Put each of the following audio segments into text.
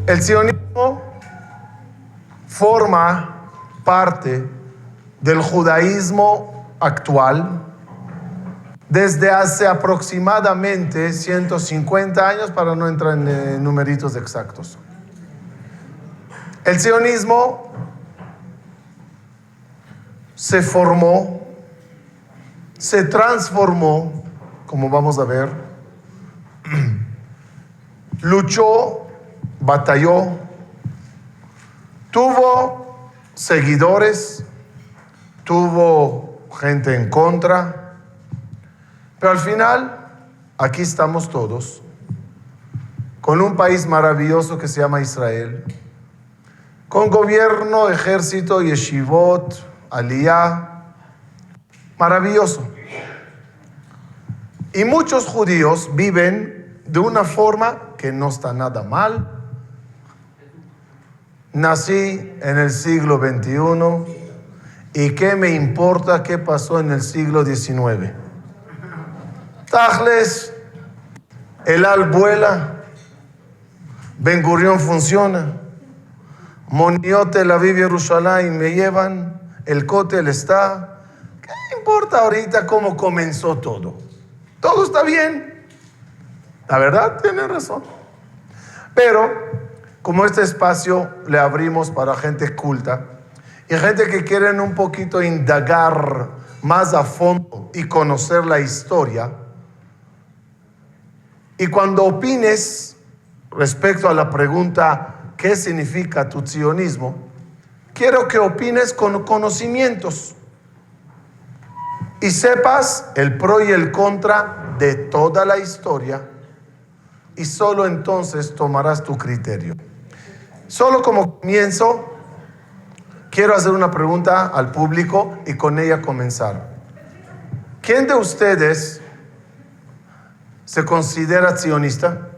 El sionismo forma parte del judaísmo actual desde hace aproximadamente 150 años, para no entrar en numeritos exactos. El sionismo se formó, se transformó, como vamos a ver, luchó, batalló, tuvo seguidores, tuvo gente en contra, pero al final aquí estamos todos con un país maravilloso que se llama Israel, con gobierno, ejército, yeshivot, aliyah, maravilloso. Y muchos judíos viven de una forma que no está nada mal. Nací en el siglo XXI y ¿qué me importa qué pasó en el siglo XIX? Tajles, el Al vuela, Ben Gurión funciona, Moniot, Tel Aviv, Jerusalén me llevan, el Kotel está. ¿Qué importa ahorita cómo comenzó todo? Todo está bien. La verdad, tiene razón. Pero, como este espacio le abrimos para gente culta y gente que quieren un poquito indagar más a fondo y conocer la historia, y cuando opines respecto a la pregunta ¿qué significa tu sionismo?, quiero que opines con conocimientos y sepas el pro y el contra de toda la historia, y solo entonces tomarás tu criterio. Solo como comienzo, quiero hacer una pregunta al público y con ella comenzar. ¿Quién de ustedes se considera sionista?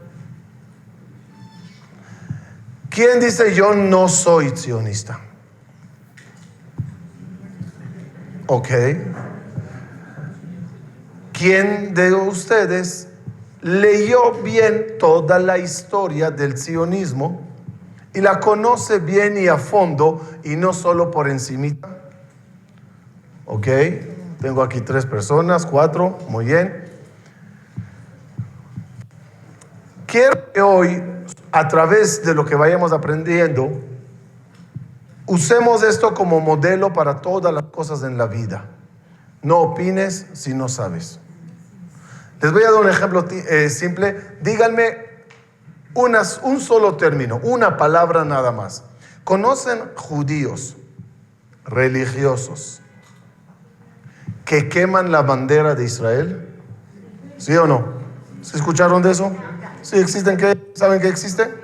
¿Quién dice yo no soy sionista? Ok. ¿Quién de ustedes leyó bien toda la historia del sionismo y la conoce bien y a fondo y no solo por encimita? Ok. Tengo aquí 3 personas, 4, muy bien. Quiero que hoy, a través de lo que vayamos aprendiendo, usemos esto como modelo para todas las cosas en la vida. No opines si no sabes. Les voy a dar un ejemplo simple. Díganme un solo término, una palabra nada más. ¿Conocen judíos religiosos que queman la bandera de Israel? ¿Sí o no? ¿Se escucharon de eso? ¿Sí existen? ¿Saben que existe?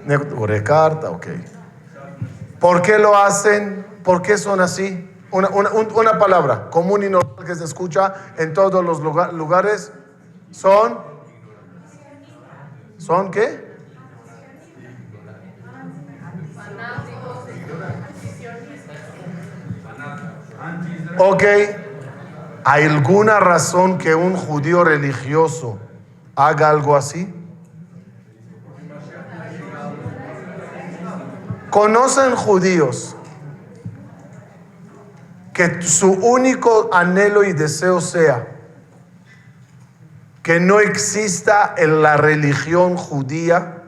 Recarta, ok. ¿Por qué lo hacen? ¿Por qué son así? Una palabra común y normal que se escucha en todos los lugares. ¿Son qué? Ok. ¿Hay alguna razón que un judío religioso haga algo así? ¿Conocen judíos que su único anhelo y deseo sea que no exista en la religión judía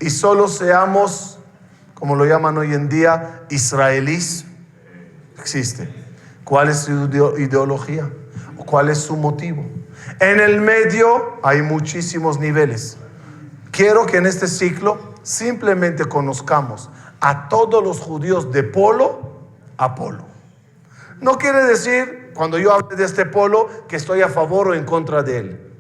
y solo seamos, como lo llaman hoy en día, israelíes? Existe. ¿Cuál es su ideología? ¿O cuál es su motivo? En el medio hay muchísimos niveles. Quiero que en este ciclo simplemente conozcamos a todos los judíos de polo a polo. No quiere decir, cuando yo hable de este polo, que estoy a favor o en contra de él.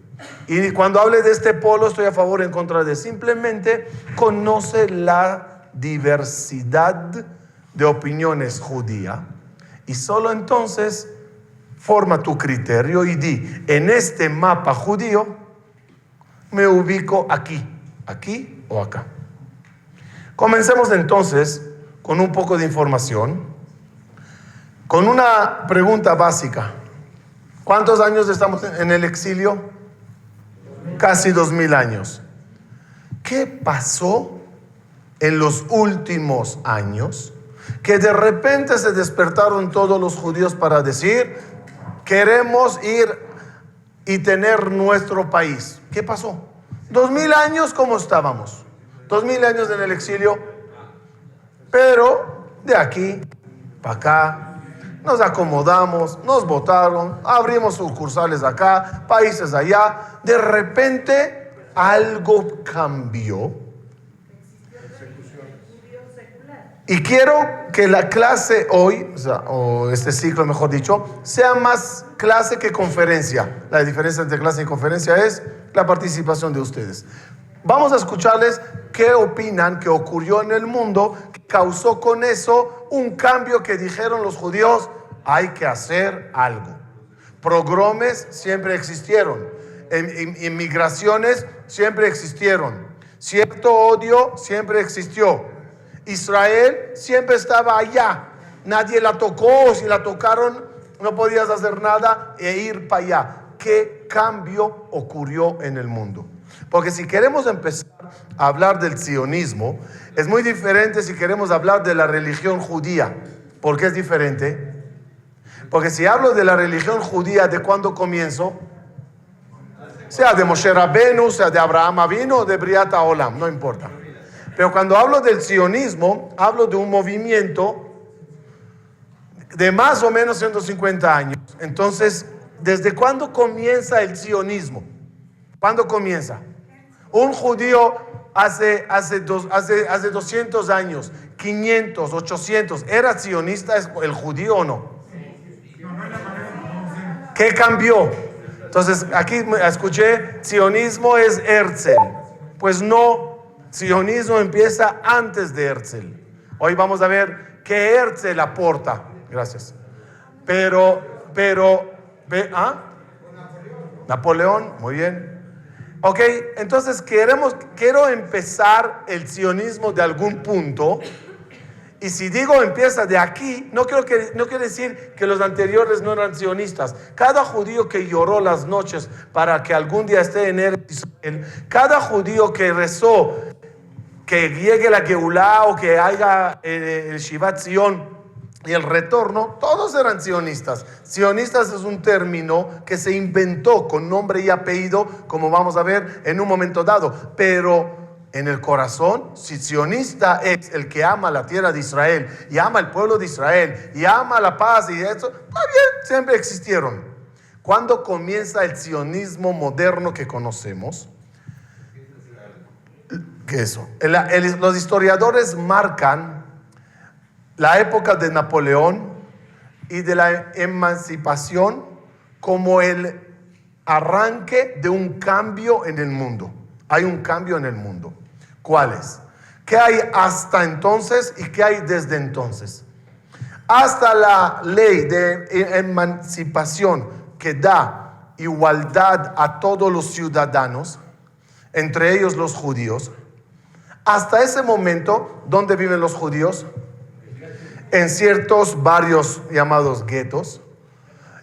Y cuando hable de este polo, estoy a favor o en contra de él. Simplemente conoce la diversidad de opiniones judía. Y solo entonces forma tu criterio y di, en este mapa judío me ubico aquí o acá. Comencemos entonces con un poco de información, con una pregunta básica. ¿Cuántos años estamos en el exilio? Casi 2000 años. ¿Qué pasó en los últimos años? Que de repente se despertaron todos los judíos para decir, queremos ir y tener nuestro país. ¿Qué pasó? 2000 años, ¿cómo estábamos? 2000 años en el exilio. Pero de aquí para acá nos acomodamos, nos votaron, abrimos sucursales acá, países allá. De repente algo cambió. Y quiero que la clase hoy, o este ciclo mejor dicho, sea más clase que conferencia. La diferencia entre clase y conferencia es la participación de ustedes. Vamos a escucharles qué opinan que ocurrió en el mundo, que causó con eso un cambio que dijeron los judíos, hay que hacer algo. Pogromes siempre existieron, inmigraciones siempre existieron, cierto odio siempre existió. Israel siempre estaba allá, nadie la tocó, si la tocaron no podías hacer nada e ir para allá. ¿Qué cambio ocurrió en el mundo? Porque si queremos empezar a hablar del sionismo, es muy diferente si queremos hablar de la religión judía. ¿Por qué es diferente? Porque si hablo de la religión judía, ¿de cuándo comienzo? Sea de Moshe Rabenu, sea de Abraham Avinu o de Briat Haolam, no importa. Pero cuando hablo del sionismo, hablo de un movimiento de más o menos 150 años. Entonces, ¿desde cuándo comienza el sionismo? ¿Cuándo comienza? Un judío hace 200 años, 500, 800, ¿era sionista el judío o no? ¿Qué cambió? Entonces, aquí escuché, sionismo es Herzl. Pues no. Sionismo empieza antes de Herzl. Hoy vamos a ver qué Herzl aporta. Gracias. Napoleón, muy bien. Ok, entonces quiero empezar el sionismo de algún punto. Y si digo empieza de aquí, no quiere decir que los anteriores no eran sionistas. Cada judío que lloró las noches para que algún día esté en Israel, cada judío que rezó que llegue la Geulá o que haya el Shivat Zion y el retorno, todos eran sionistas. Sionistas es un término que se inventó con nombre y apellido, como vamos a ver en un momento dado. Pero en el corazón, si sionista es el que ama la tierra de Israel y ama el pueblo de Israel y ama la paz y eso, está bien, siempre existieron. ¿Cuándo comienza el sionismo moderno que conocemos? ¿Qué es eso? Los historiadores marcan la época de Napoleón y de la emancipación como el arranque de un cambio en el mundo. Hay un cambio en el mundo. ¿Cuál es? ¿Qué hay hasta entonces y qué hay desde entonces? Hasta la ley de emancipación que da igualdad a todos los ciudadanos, entre ellos los judíos. Hasta ese momento, ¿dónde viven los judíos? En ciertos barrios llamados guetos,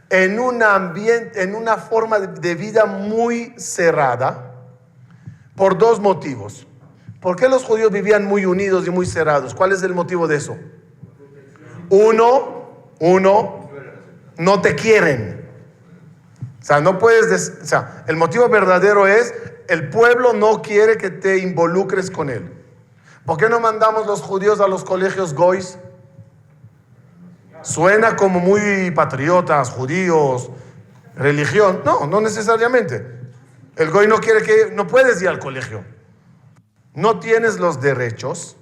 en un ambiente, en una forma de vida muy cerrada, por dos motivos. ¿Por qué los judíos vivían muy unidos y muy cerrados? ¿Cuál es el motivo de eso? Uno, no te quieren. O sea, no puedes, el motivo verdadero es, el pueblo no quiere que te involucres con él. ¿Por qué no mandamos los judíos a los colegios goys? Suena como muy patriotas, judíos, religión. No, no necesariamente. El goy no quiere no puedes ir al colegio. No tienes los derechos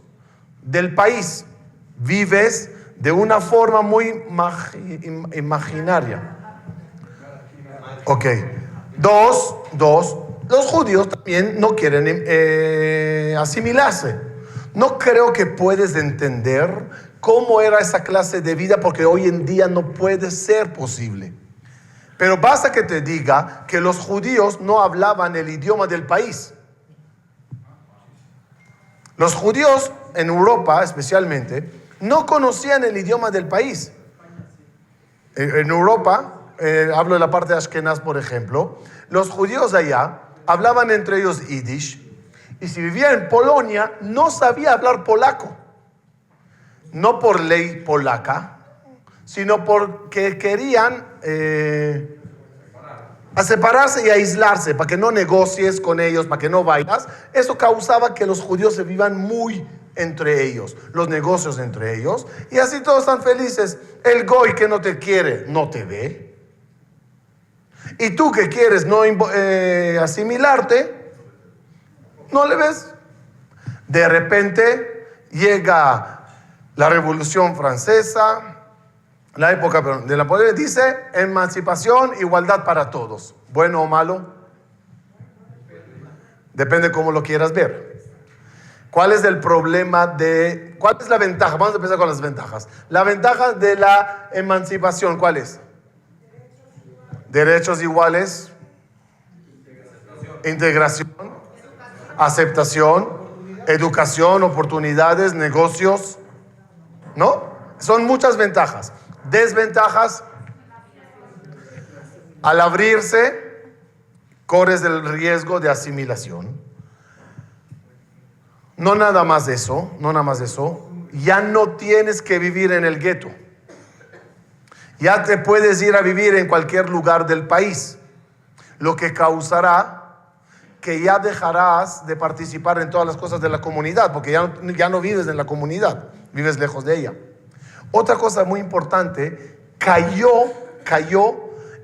del país. Vives de una forma muy imaginaria. Ok. Dos, los judíos también no quieren asimilarse. No creo que puedes entender cómo era esa clase de vida, porque hoy en día no puede ser posible. Pero basta que te diga que los judíos no hablaban el idioma del país. Los judíos en Europa especialmente no conocían el idioma del país. En Europa, hablo de la parte de Ashkenaz, por ejemplo, los judíos allá hablaban entre ellos Yiddish Y si vivía en Polonia, no sabía hablar polaco. No por ley polaca, sino porque querían a separarse y aislarse, para que no negocies con ellos, para que no vayas. Eso causaba que los judíos se vivan muy entre ellos, los negocios entre ellos, y así todos están felices. El goy que no te quiere, no te ve. Y tú que quieres no asimilarte, no le ves. De repente llega la Revolución Francesa, la época de Napoleón, dice emancipación, igualdad para todos. ¿Bueno o malo? Depende cómo lo quieras ver. ¿Cuál es el problema cuál es la ventaja? Vamos a empezar con las ventajas. La ventaja de la emancipación, ¿cuál es? Derechos iguales, integración, aceptación, educación, oportunidades, negocios, ¿no? Son muchas ventajas. Desventajas: al abrirse, corres el riesgo de asimilación. No nada más de eso, ya no tienes que vivir en el gueto. Ya te puedes ir a vivir en cualquier lugar del país, lo que causará que ya dejarás de participar en todas las cosas de la comunidad, porque ya no vives en la comunidad, vives lejos de ella. Otra cosa muy importante, cayó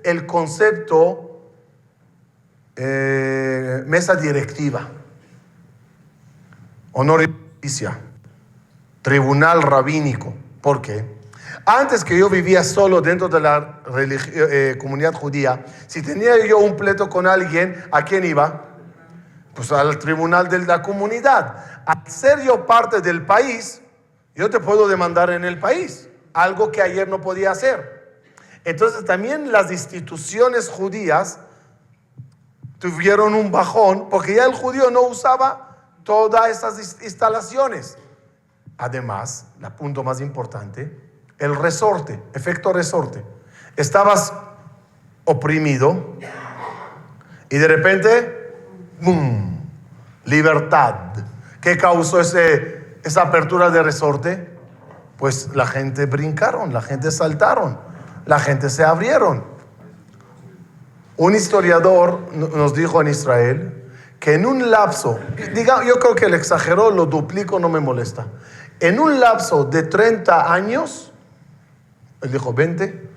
el concepto mesa directiva, honor y justicia, tribunal rabínico. ¿Por qué? Antes, que yo vivía solo dentro de la comunidad judía, si tenía yo un pleito con alguien, ¿a quién iba? Pues al tribunal de la comunidad. Al ser yo parte del país, yo te puedo demandar en el país, algo que ayer no podía hacer. Entonces también las instituciones judías tuvieron un bajón, porque ya el judío no usaba todas esas instalaciones. Además, el punto más importante, el resorte, efecto resorte. Estabas oprimido y de repente, ¡bum!, libertad. ¿Qué causó esa apertura de resorte? Pues la gente brincaron, la gente saltaron, la gente se abrieron. Un historiador nos dijo en Israel que en un lapso, yo creo que él exageró, lo duplico, no me molesta. En un lapso de 30 años, él dijo 20,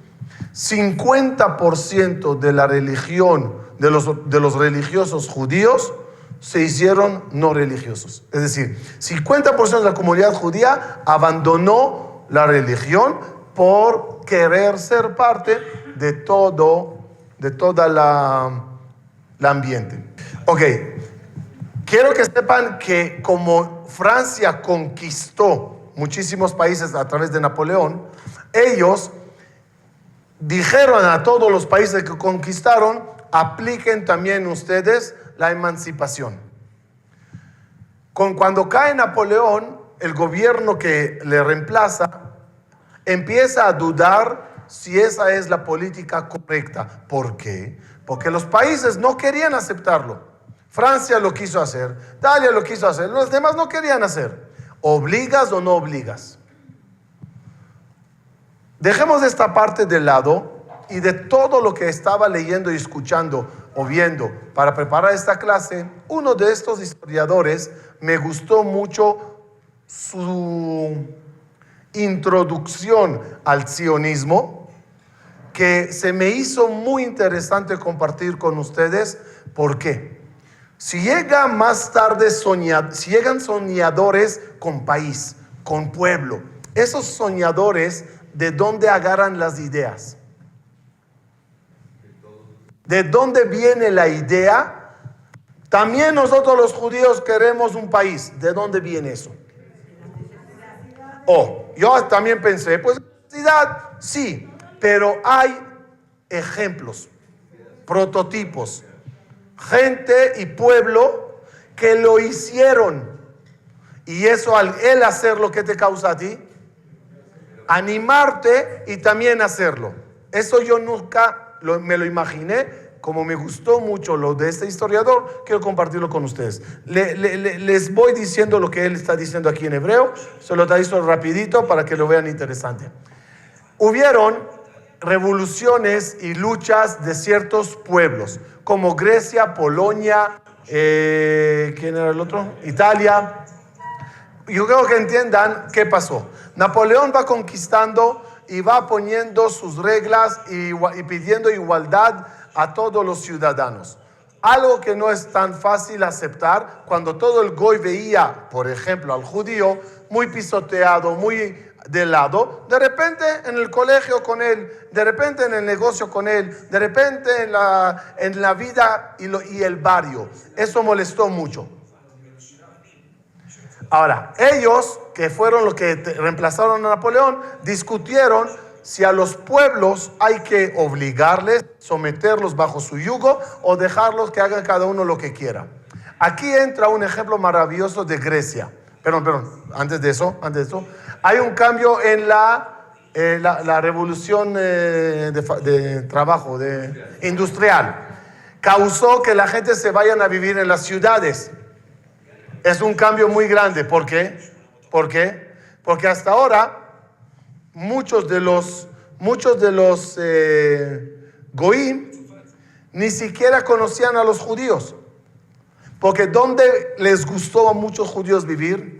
50% de la religión, de los religiosos judíos, se hicieron no religiosos. Es decir, 50% de la comunidad judía abandonó la religión por querer ser parte de toda la ambiente. Ok, quiero que sepan que como Francia conquistó muchísimos países a través de Napoleón, ellos dijeron a todos los países que conquistaron: apliquen también ustedes la emancipación. Cuando cae Napoleón, el gobierno que le reemplaza empieza a dudar si esa es la política correcta. ¿Por qué? Porque los países no querían aceptarlo. Francia lo quiso hacer, Italia lo quiso hacer, los demás no querían hacer. ¿Obligas o no obligas? Dejemos esta parte de lado, y de todo lo que estaba leyendo y escuchando o viendo para preparar esta clase, uno de estos historiadores me gustó mucho su introducción al sionismo, que se me hizo muy interesante compartir con ustedes. ¿Por qué? Si llega más tarde si llegan soñadores con país, con pueblo, esos soñadores, ¿de dónde agarran las ideas? ¿De dónde viene la idea? También nosotros los judíos queremos un país. ¿De dónde viene eso? Yo también pensé, pues necesidad, sí, pero hay ejemplos, prototipos, gente y pueblo que lo hicieron. Y eso, al él hacer lo que te causa a ti, animarte y también hacerlo. Eso yo nunca me lo imaginé como me gustó mucho lo de este historiador, quiero compartirlo con ustedes. Les voy diciendo lo que él está diciendo aquí en hebreo, se lo traigo rapidito para que lo vean interesante. Hubieron revoluciones y luchas de ciertos pueblos, como Grecia, Polonia, ¿quién era el otro? Italia. Yo creo que entiendan qué pasó. Napoleón va conquistando y va poniendo sus reglas y pidiendo igualdad a todos los ciudadanos. Algo que no es tan fácil aceptar cuando todo el goy veía, por ejemplo, al judío muy pisoteado, muy de lado, de repente en el colegio con él, de repente en el negocio con él, de repente en la vida y el barrio. Eso molestó mucho. Ahora, ellos, que fueron los que reemplazaron a Napoleón, discutieron si a los pueblos hay que obligarles, someterlos bajo su yugo o dejarlos que hagan cada uno lo que quiera. Aquí entra un ejemplo maravilloso de Grecia. Perdón, antes de eso, hay un cambio en la revolución de trabajo, industrial. Causó que la gente se vayan a vivir en las ciudades. Es un cambio muy grande. ¿Por qué? Porque hasta ahora muchos de los goim ni siquiera conocían a los judíos. Porque ¿dónde les gustó a muchos judíos vivir?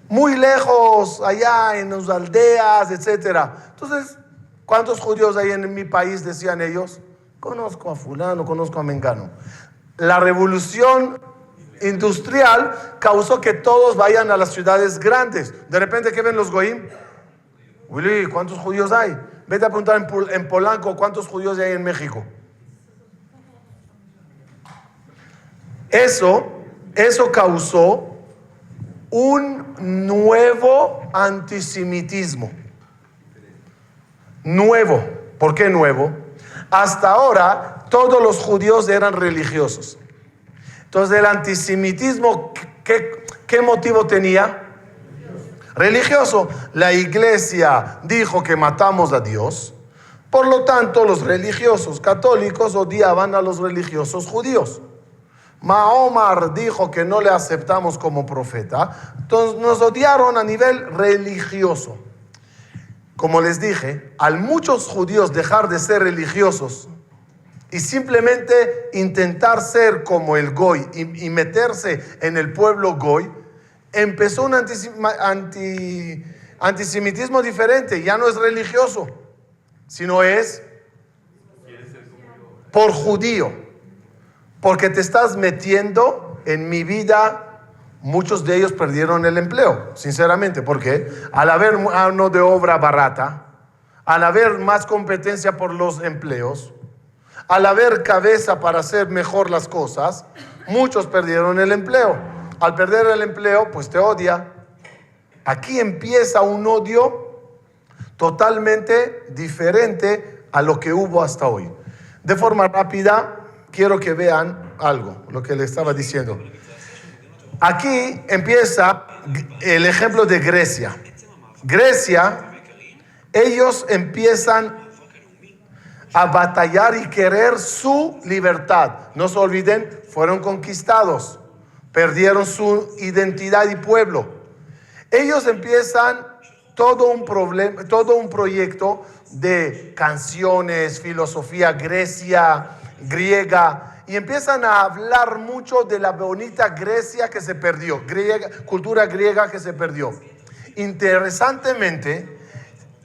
Muy lejos, allá en las aldeas, etc. Entonces, ¿cuántos judíos hay en mi país? Decían ellos. Conozco a fulano, conozco a mengano. La revolución industrial causó que todos vayan a las ciudades grandes. De repente, ¿qué ven los goim? Willy, ¿cuántos judíos hay? Vete a preguntar en Polanco cuántos judíos hay en México. Eso causó un nuevo antisemitismo. Nuevo. ¿Por qué nuevo? Hasta ahora todos los judíos eran religiosos. Entonces el antisemitismo, ¿qué motivo tenía? Religioso. La iglesia dijo que matamos a Dios. Por lo tanto, los religiosos católicos odiaban a los religiosos judíos. Mahoma dijo que no le aceptamos como profeta. Entonces nos odiaron a nivel religioso. Como les dije, al muchos judíos dejar de ser religiosos y simplemente intentar ser como el goy y meterse en el pueblo goy, empezó un antisemitismo diferente. Ya no es religioso, sino es por judío. Porque te estás metiendo en mi vida. Muchos de ellos perdieron el empleo, sinceramente. ¿Por qué? Al haber mano de obra barata, al haber más competencia por los empleos, al haber cabeza para hacer mejor las cosas, muchos perdieron el empleo. Al perder el empleo, pues te odia. Aquí empieza un odio totalmente diferente a lo que hubo hasta hoy. De forma rápida, quiero que vean algo, lo que les estaba diciendo. Aquí empieza el ejemplo de Grecia. Grecia, ellos empiezan a batallar y querer su libertad. No se olviden, fueron conquistados, perdieron su identidad y pueblo. Ellos empiezan todo un proyecto de canciones, filosofía griega, y empiezan a hablar mucho de la bonita Grecia que se perdió, cultura griega que se perdió. Interesantemente,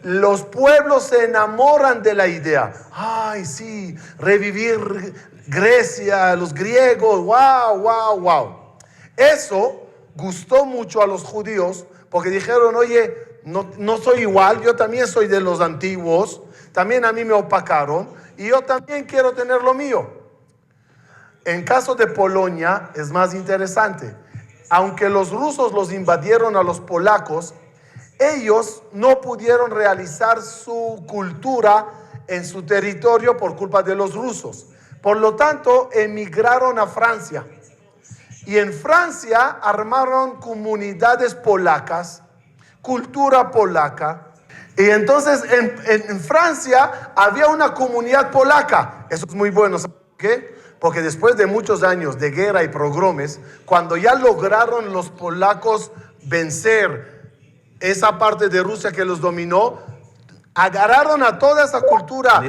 los pueblos se enamoran de la idea. Ay, sí, revivir Grecia, los griegos, wow. Eso gustó mucho a los judíos porque dijeron, oye, no soy igual, yo también soy de los antiguos, también a mí me opacaron y yo también quiero tener lo mío. En caso de Polonia es más interesante. Aunque los rusos los invadieron a los polacos, ellos no pudieron realizar su cultura en su territorio por culpa de los rusos. Por lo tanto, emigraron a Francia. Y en Francia armaron comunidades polacas, cultura polaca. Y entonces en Francia había una comunidad polaca. Eso es muy bueno. ¿Qué? Porque después de muchos años de guerra y pogromes, cuando ya lograron los polacos vencer esa parte de Rusia que los dominó, agarraron a toda esa cultura,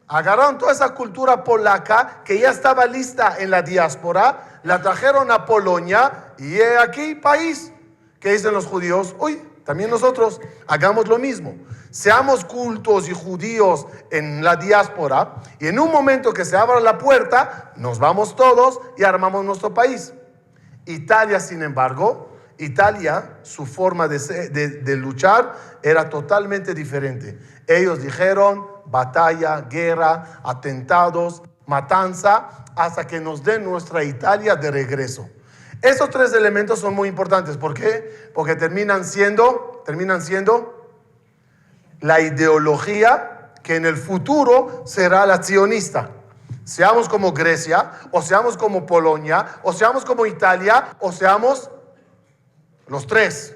agarraron toda esa cultura polaca que ya estaba lista en la diáspora, la trajeron a Polonia y aquí país. ¿Qué dicen los judíos? Uy, también nosotros hagamos lo mismo. Seamos cultos y judíos en la diáspora y en un momento que se abra la puerta, nos vamos todos y armamos nuestro país. Italia, sin embargo, su forma de luchar era totalmente diferente. Ellos dijeron batalla, guerra, atentados, matanza, hasta que nos den nuestra Italia de regreso. Esos tres elementos son muy importantes. ¿Por qué? Porque terminan siendo la ideología que en el futuro será la sionista. Seamos como Grecia, o seamos como Polonia, o seamos como Italia, o seamos los tres.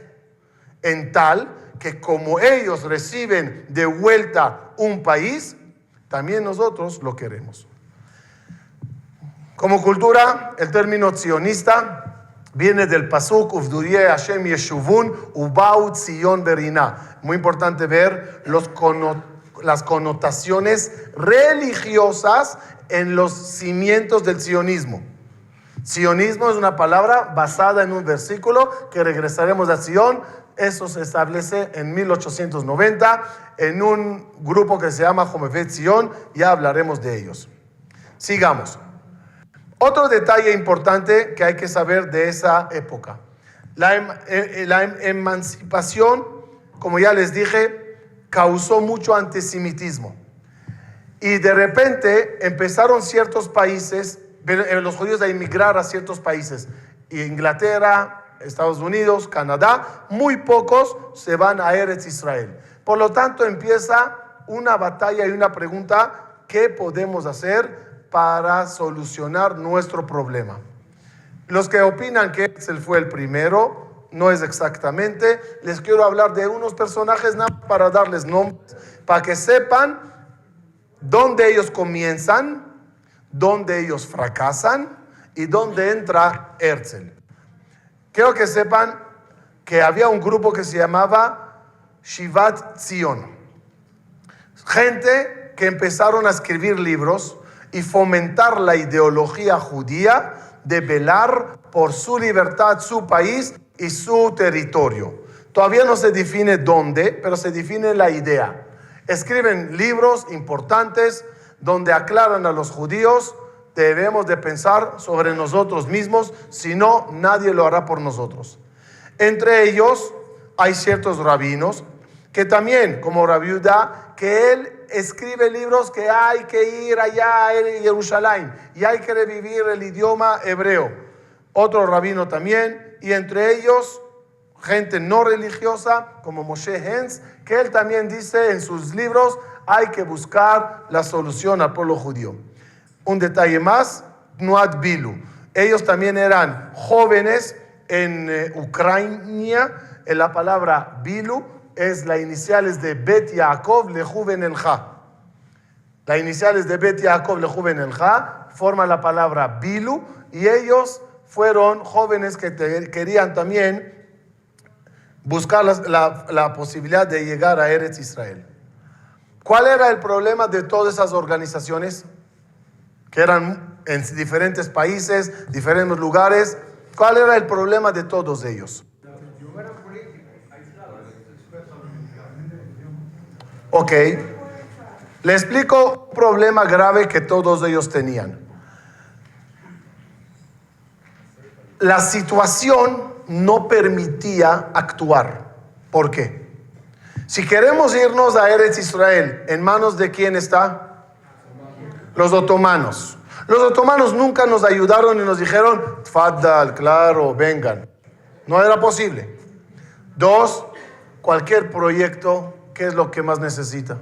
En tal que como ellos reciben de vuelta un país, también nosotros lo queremos. Como cultura, el término sionista viene del pasuk Uvduyeh Hashem Yeshuvun Ubau Tzion Berina. Muy importante ver las connotaciones religiosas en los cimientos del sionismo. Sionismo es una palabra basada en un versículo que regresaremos a Sion. Eso se establece en 1890 en un grupo que se llama Jomevet Sion. Ya hablaremos de ellos. Sigamos. Otro detalle importante que hay que saber de esa época. La emancipación, como ya les dije, causó mucho antisemitismo. Y de repente empezaron ciertos países, los judíos a emigrar a ciertos países. Inglaterra, Estados Unidos, Canadá, muy pocos se van a Eretz Israel. Por lo tanto, empieza una batalla y una pregunta: ¿qué podemos hacer para solucionar nuestro problema? Los que opinan que Herzl fue el primero, no es exactamente. Les quiero hablar de unos personajes nada más para darles nombres, para que sepan dónde ellos comienzan, dónde ellos fracasan y dónde entra Herzl. Quiero que sepan que había un grupo que se llamaba Shivat Zion. Gente que empezaron a escribir libros y fomentar la ideología judía de velar por su libertad, su país y su territorio. Todavía no se define dónde, pero se define la idea. Escriben libros importantes donde aclaran a los judíos: debemos de pensar sobre nosotros mismos, si no, nadie lo hará por nosotros. Entre ellos hay ciertos rabinos que también, como Rabbi Yehuda, que él escribe libros que hay que ir allá a Jerusalén y hay que revivir el idioma hebreo. Otro rabino también, y entre ellos gente no religiosa como Moshe Hens, que él también dice en sus libros: hay que buscar la solución al pueblo judío. Un detalle más, Tnuat Bilu. Ellos también eran jóvenes en Ucrania. En la palabra Bilu es las iniciales de Bet Yaakov Lejuven Elja. Las iniciales de Bet Yaakov Lejuven Elja forman la palabra Bilu, y ellos fueron jóvenes que querían también buscar la posibilidad de llegar a Eretz Israel. ¿Cuál era el problema de todas esas organizaciones que eran en diferentes países, diferentes lugares? ¿Cuál era el problema de todos ellos? Ok, le explico un problema grave que todos ellos tenían. La situación no permitía actuar. ¿Por qué? Si queremos irnos a Eretz Israel, ¿en manos de quién está? Los otomanos. Los otomanos nunca nos ayudaron y nos dijeron: Tfaddal, claro, vengan. No era posible. Dos, cualquier proyecto, ¿qué es lo que más necesita?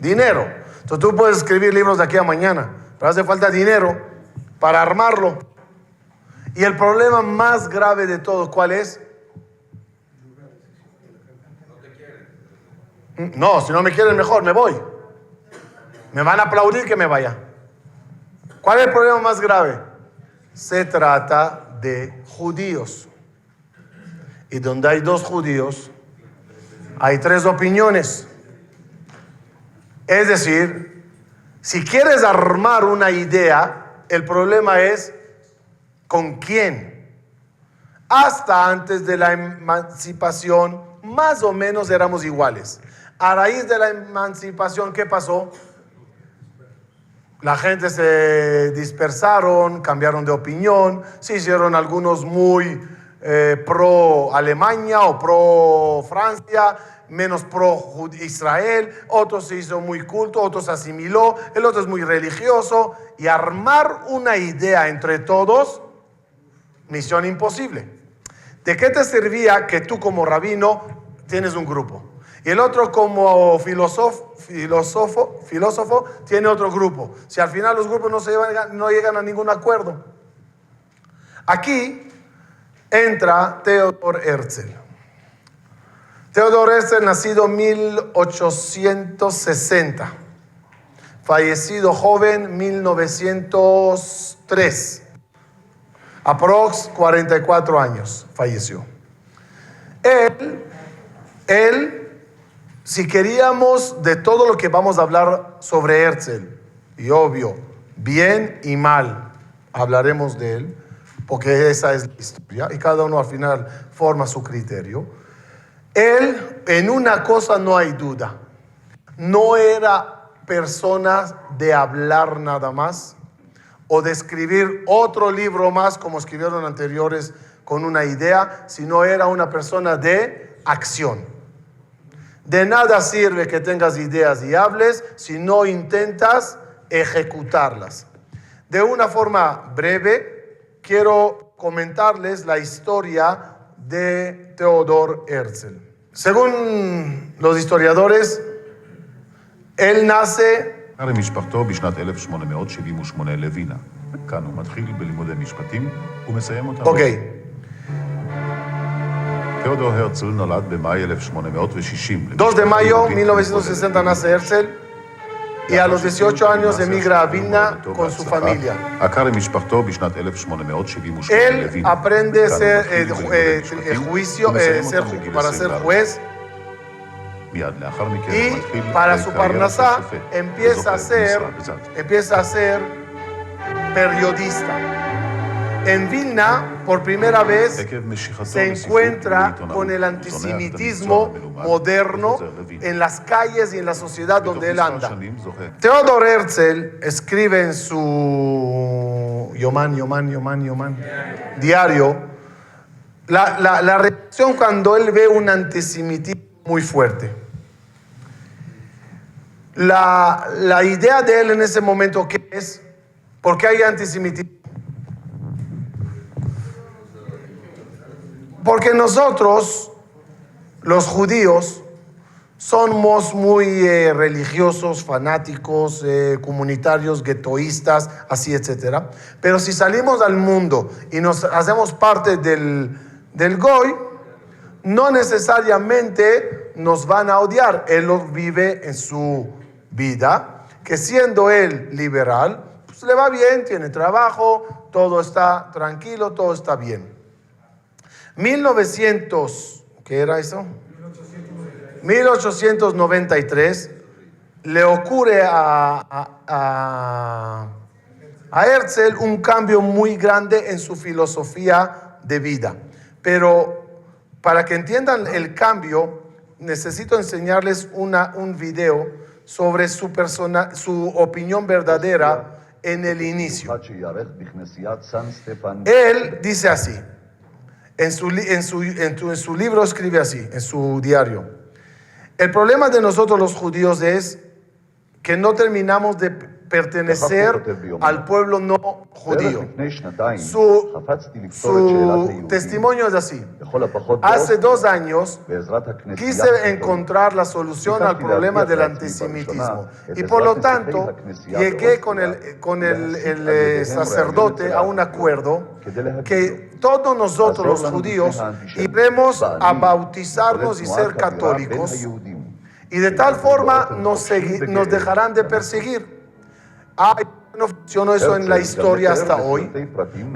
Dinero. Entonces tú puedes escribir libros de aquí a mañana, pero hace falta dinero para armarlo. Y el problema más grave de todo, ¿cuál es? No, si no me quieren, mejor me voy. Me van a aplaudir que me vaya. ¿Cuál es el problema más grave? Se trata de judíos. Y donde hay dos judíos, hay tres opiniones. Es decir, si quieres armar una idea, el problema es ¿con quién? Hasta antes de la emancipación, más o menos éramos iguales. A raíz de la emancipación, ¿qué pasó? La gente se dispersaron, cambiaron de opinión, se hicieron algunos muy pro Alemania o pro Francia, menos pro Israel, otros se hizo muy culto, otros asimiló, el otro es muy religioso, y armar una idea entre todos, misión imposible. ¿De qué te servía que tú como rabino tienes un grupo y el otro como filósofo tiene otro grupo? Si al final los grupos no llegan a ningún acuerdo. Aquí entra Theodor Herzl. Theodor Herzl, nacido en 1860, fallecido joven 1903. Aprox 44 años falleció. Él, si queríamos de todo lo que vamos a hablar sobre Herzl, y obvio, bien y mal, hablaremos de él, porque esa es la historia, y cada uno al final forma su criterio. Él, en una cosa no hay duda, no era persona de hablar nada más, o de escribir otro libro más, como escribieron anteriores, con una idea, sino era una persona de acción. De nada sirve que tengas ideas y hables si no intentas ejecutarlas. De una forma breve, quiero comentarles la historia de Theodor Herzl. Según los historiadores, él nace הרי משפחתו בשנת 1878 לווינה. כאן הוא מתחיל בלימודי משפטים ומסיים אותם. אוקיי. תיאודור הרצל נולד במאי 1860. 2 de mayo 1960 nace Herzl y a los 18 años emigra a Vilna con su familia. עקר עם משפחתו בשנת 1878 Él לווינה. aprende a ser para ser juez. מיד לאחר מכן Y הוא מתחיל para su בקריירה של parnasá שופט, empieza a ser periodista. En Vilna, por primera vez, עקב משיכתו se לספרות encuentra ולעיתונאות, con el הוא antisemitismo צונח את המקצוע המלומד moderno וחוזר לווינה. en las calles y en la sociedad בתוך donde él מספר anda. שנים זוכה Theodor Herzl escribe en su diario la reacción cuando él ve un antisemitismo muy fuerte. La idea de él en ese momento, ¿qué es? ¿Por qué hay antisemitismo? Porque nosotros, los judíos, somos muy religiosos, fanáticos, comunitarios, guetoístas, así, etc. Pero si salimos al mundo y nos hacemos parte del Goy, no necesariamente nos van a odiar. Él lo vive en su vida, que siendo él liberal, pues le va bien, tiene trabajo, todo está tranquilo, todo está bien. 1893 le ocurre a Herzl un cambio muy grande en su filosofía de vida. Pero para que entiendan el cambio, necesito enseñarles un video sobre su opinión verdadera en el inicio. Él dice así, en su libro escribe así, en su diario: el problema de nosotros los judíos es que no terminamos de pertenecer al pueblo no judío. Su testimonio es así: hace 2 años quise encontrar la solución al problema del antisemitismo y por lo tanto llegué con el sacerdote a un acuerdo que todos nosotros los judíos iremos a bautizarnos y ser católicos, y de tal forma nos dejarán de perseguir. Hay no funcionó eso en la historia hasta hoy,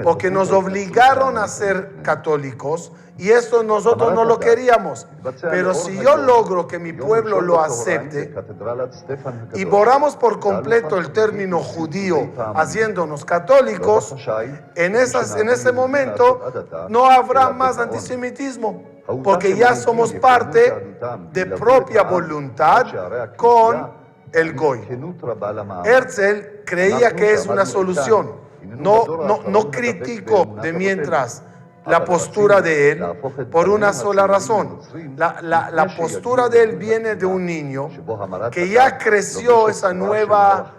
porque nos obligaron a ser católicos y eso nosotros no lo queríamos. Pero si yo logro que mi pueblo lo acepte y borramos por completo el término judío haciéndonos católicos, en ese momento no habrá más antisemitismo, porque ya somos parte de propia voluntad con el Goy. Herzl creía que es una solución. No critico de mientras la postura de él por una sola razón. La postura de él viene de un niño que ya creció esa nueva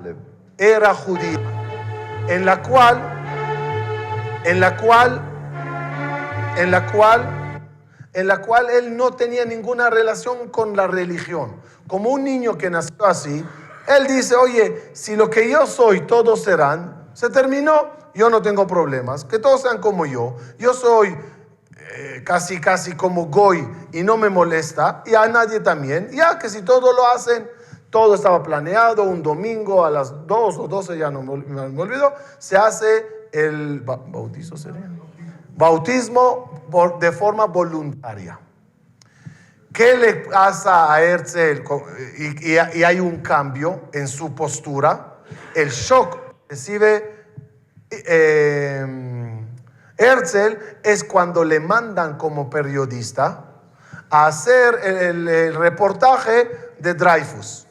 era judía, en la cual él no tenía ninguna relación con la religión. Como un niño que nació así, él dice, oye, si lo que yo soy todos serán, se terminó, yo no tengo problemas, que todos sean como yo soy casi como Goy y no me molesta, y a nadie también, ya que si todos lo hacen, todo estaba planeado, un domingo a las 2 o 12, ya no me olvido, se hace el bautizo, ¿sería? Bautismo de forma voluntaria. ¿Qué le pasa a Herzl? Y hay un cambio en su postura. El shock que recibe Herzl es cuando le mandan como periodista a hacer el reportaje de Dreyfus.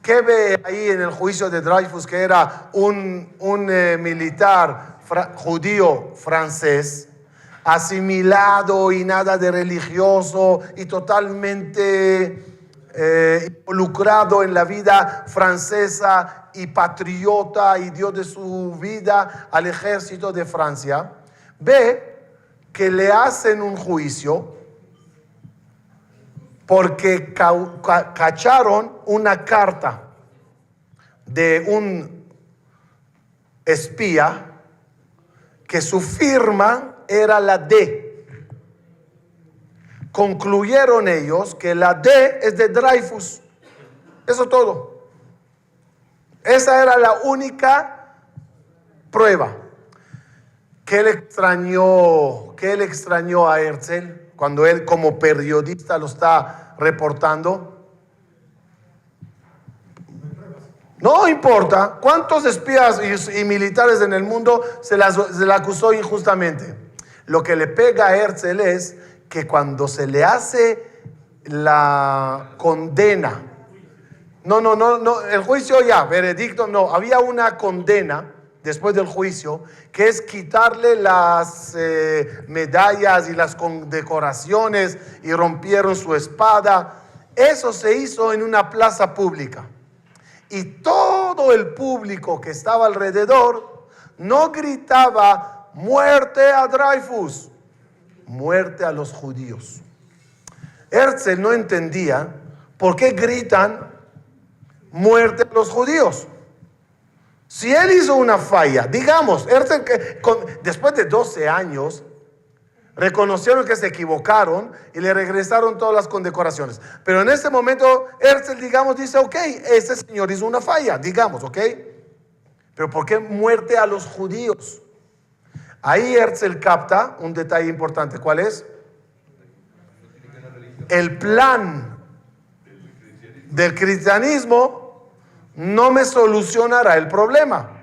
¿Qué ve ahí en el juicio de Dreyfus? Que era un militar judío francés, asimilado y nada de religioso y totalmente involucrado en la vida francesa y patriota y dio de su vida al ejército de Francia. Ve que le hacen un juicio porque cacharon una carta de un espía que su firma era la D. Concluyeron ellos que la D es de Dreyfus. Eso todo. Esa era la única prueba. ¿Qué le extrañó a Herzl cuando él como periodista lo está reportando? No importa cuántos espías y militares en el mundo se le acusó injustamente. Lo que le pega a Herzl es que cuando se le hace la condena, no, el juicio ya, veredicto, no, había una condena después del juicio, que es quitarle las medallas y las condecoraciones y rompieron su espada. Eso se hizo en una plaza pública. Y todo el público que estaba alrededor no gritaba muerte a Dreyfus, muerte a los judíos. Herzl no entendía por qué gritan muerte a los judíos. Si él hizo una falla, digamos, Herzl, después de 12 años, reconocieron que se equivocaron y le regresaron todas las condecoraciones. Pero en ese momento, Herzl, digamos, dice, ok, ese señor hizo una falla, digamos, ok. Pero ¿por qué muerte a los judíos? Ahí Herzl capta un detalle importante. ¿Cuál es? El plan del cristianismo no me solucionará el problema.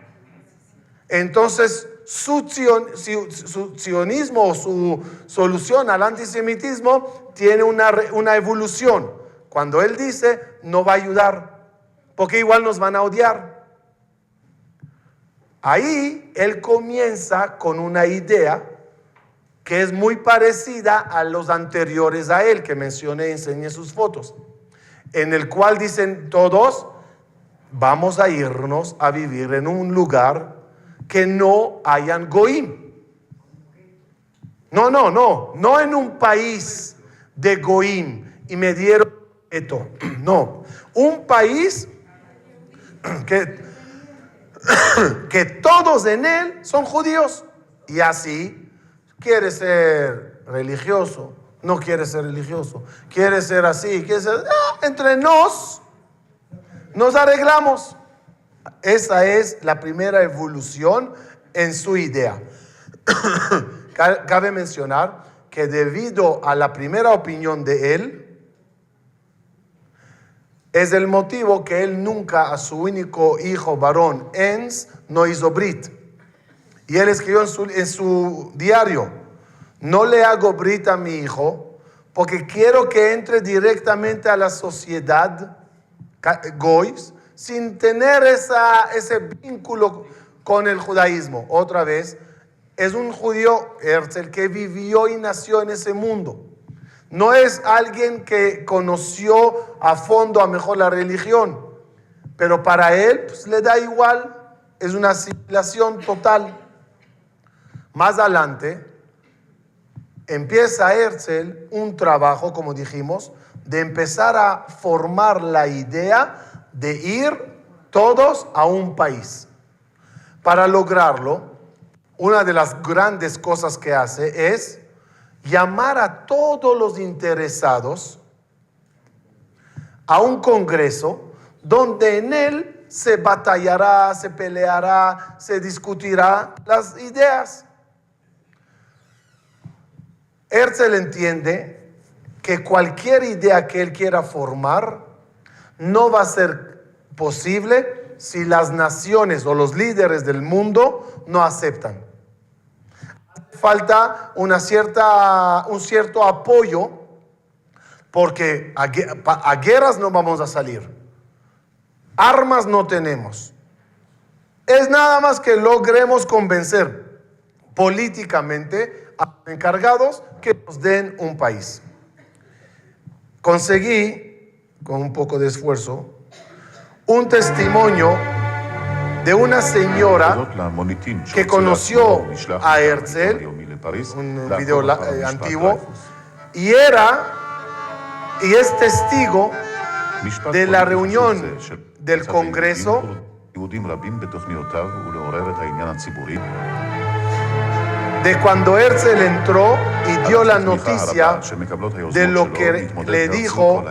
Entonces, su sionismo o su solución al antisemitismo tiene una evolución. Cuando él dice, no va a ayudar, porque igual nos van a odiar. Ahí él comienza con una idea que es muy parecida a los anteriores a él, que mencioné, enseñé sus fotos, en el cual dicen todos, vamos a irnos a vivir en un lugar que no hayan goim. No en un país de goim y me dieron esto. No, un país que todos en él son judíos. Y así, quiere ser religioso, no quiere ser religioso, quiere ser así, quiere ser... entre nos arreglamos. Esa es la primera evolución en su idea. Cabe mencionar que debido a la primera opinión de él, es el motivo que él nunca a su único hijo varón, Ens, no hizo Brit. Y él escribió en su diario, no le hago Brit a mi hijo porque quiero que entre directamente a la sociedad Goys sin tener ese vínculo con el judaísmo. Otra vez, es un judío, Herzl, que vivió y nació en ese mundo. No es alguien que conoció a fondo a mejor la religión, pero para él pues, le da igual, es una asimilación total. Más adelante empieza Herzl un trabajo, como dijimos, de empezar a formar la idea de ir todos a un país. Para lograrlo, una de las grandes cosas que hace es llamar a todos los interesados a un congreso donde en él se batallará, se peleará, se discutirá las ideas. Herzl entiende que cualquier idea que él quiera formar no va a ser posible si las naciones o los líderes del mundo no aceptan. Falta un cierto apoyo, porque a guerras no vamos a salir, armas no tenemos, es nada más que logremos convencer políticamente a los encargados que nos den un país. Conseguí, con un poco de esfuerzo, un testimonio de una señora que conoció a Herzl, un video antiguo, y es testigo de la reunión del Congreso de cuando Herzl entró y dio la noticia de lo que le dijo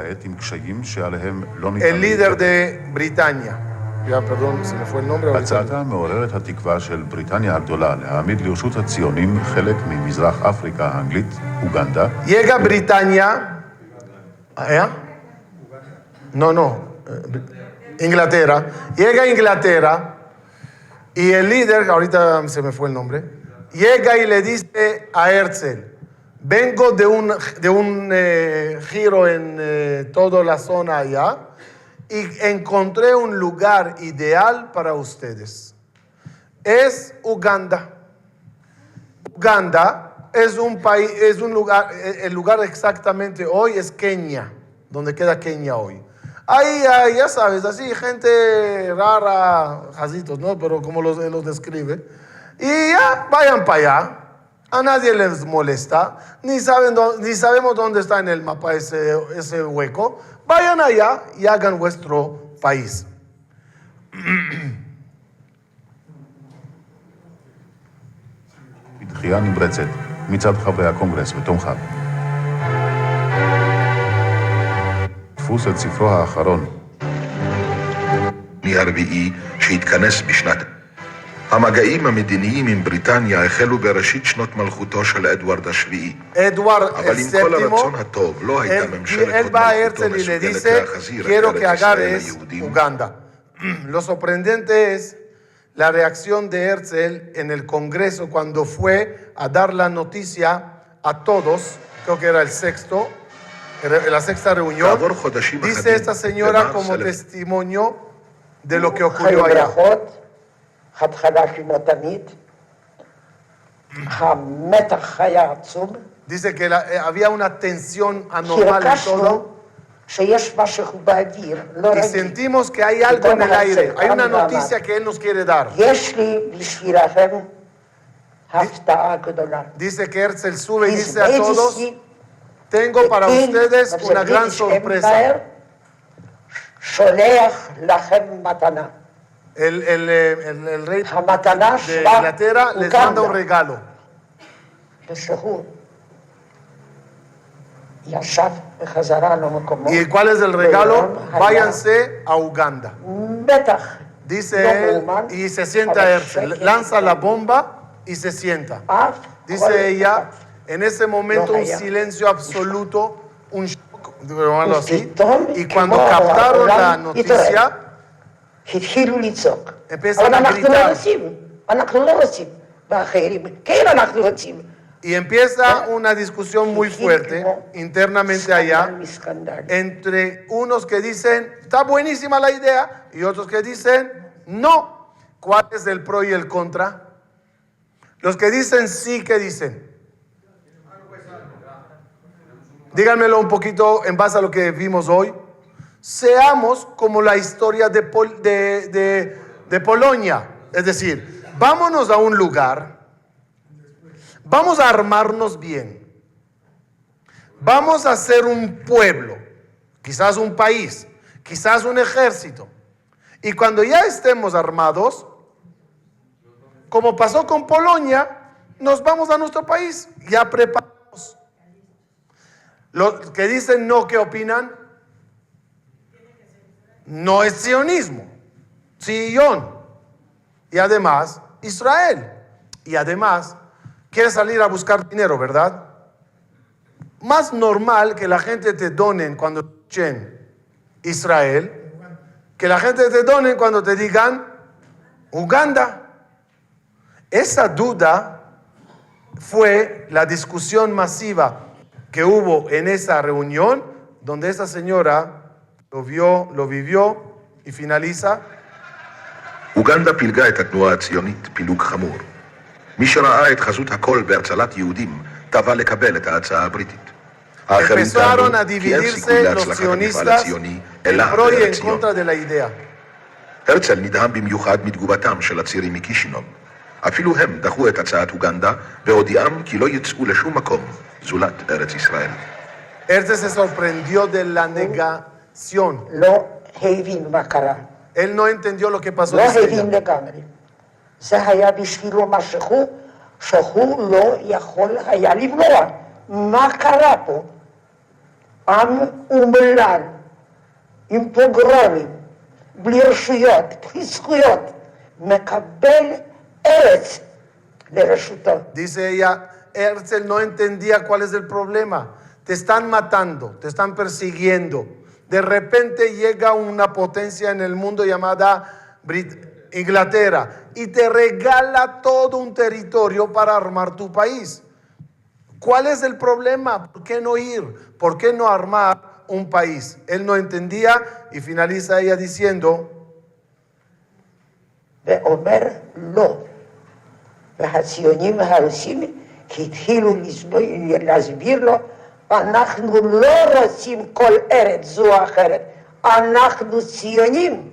el líder de Britania. Ya, perdón, se me fue el nombre. הצעתה מעוררת התקווה של בריטניה הגדולה להעמיד לרשות הציונים חלק ממזרח אפריקה האנגלית, אוגנדה. Llega Britania, Inglaterra. Llega Inglaterra y el líder, ahorita se me fue el nombre, llega y le dice a Herzl, vengo de un giro en toda la zona allá, y encontré un lugar ideal para ustedes. Es Uganda. Uganda es un país, es un lugar, el lugar exactamente hoy es Kenia, donde queda Kenia hoy. Ahí, ya sabes, así, gente rara, jazitos, ¿no? Pero como los describe. Y ya, vayan para allá. A nadie les molesta, ni sabemos dónde está en el mapa ese hueco. Vayan allá y hagan vuestro país. בדחייה נמרצת מצד חברי הקונגרס ותומכיו. דפוס את ספרו האחרון. הרביעי שהתכנס בשנת המגעים המדיניים עם בריטניה החלו בראשית שנות מלכותו של אדוארד השביעי. אבל עם כל הרצון הטוב לא הייתה ממשלת הוד מלכותו מסוגלת להחזיר את ארץ ישראל ליהודים. Lo sorprendente es la reacción de Herzl en el Congreso cuando fue a dar la noticia a todos, creo que era la sexta reunión. Dice esta señora como testimonio de lo que ocurrió allá. Dice que había una tensión anormal en todo. Y sentimos que hay algo en el aire, hay una noticia que él nos quiere dar. Dice que Herzl sube y dice a todos, tengo para ustedes una gran sorpresa. El rey de Inglaterra les manda un regalo. ¿Y cuál es el regalo? Váyanse a Uganda. Dice él, y se sienta Herzl, lanza la bomba y se sienta. Dice ella, en ese momento un silencio absoluto, un shock, algo así. Y cuando captaron la noticia, empiezan a gritar. Y empieza una discusión muy fuerte internamente allá entre unos que dicen, está buenísima la idea, y otros que dicen, no. ¿Cuál es el pro y el contra? Los que dicen sí, ¿qué dicen? Díganmelo un poquito en base a lo que vimos hoy. Seamos como la historia de Polonia. Es decir, vámonos a un lugar, vamos a armarnos bien, vamos a hacer un pueblo, quizás un país, quizás un ejército. Y cuando ya estemos armados, como pasó con Polonia, nos vamos a nuestro país, ya preparados. Los que dicen no, ¿qué opinan? No es sionismo, Sion. Y además, Israel. Y además, quiere salir a buscar dinero, ¿verdad? Más normal que la gente te donen cuando escuchen Israel, que la gente te donen cuando te digan Uganda. Esa duda fue la discusión masiva que hubo en esa reunión, donde esa señora lo vivió y finaliza. אוגנדה פילגה את התנועה הציונית פילוג חמור. מי שראה את חזות הכל בהרצלת יהודים, תבע לקבל את ההצעה הבריטית. האחרים טענו כי אין סיכוי להצלחת המפעל הציוני, אלא בארץ ציון. הרצל נדהם במיוחד מתגובתם של הצירים מקישינוב. אפילו הם דחו את הצעת אוגנדה, והודיעם כי לא יצאו לשום מקום, זולת ארץ ישראל. הרצל se sorprendió de la negación. לא הבין מה קרה. Él no entendió lo que pasó. לא הבין לגמרי. זה היה בשבילו משהו שהוא לא יכול היה לבלוע. מה קרה פה? עם אומלל, עם פוגרומים, בלי רשויות, בלי זכויות, מקבל ארץ לרשותו. Dice ella, Herzl no entendía cuál es el problema. Te están matando, te están persiguiendo. De repente llega una potencia en el mundo llamada Inglaterra y te regala todo un territorio para armar tu país. ¿Cuál es el problema? ¿Por qué no ir? ¿Por qué no armar un país? Él no entendía y finaliza ella diciendo, ואומר לא. והציונים הרוסים התחילו להסביר לו, אנחנו לא רוצים כל ארץ זו או אחרת, אנחנו ציונים,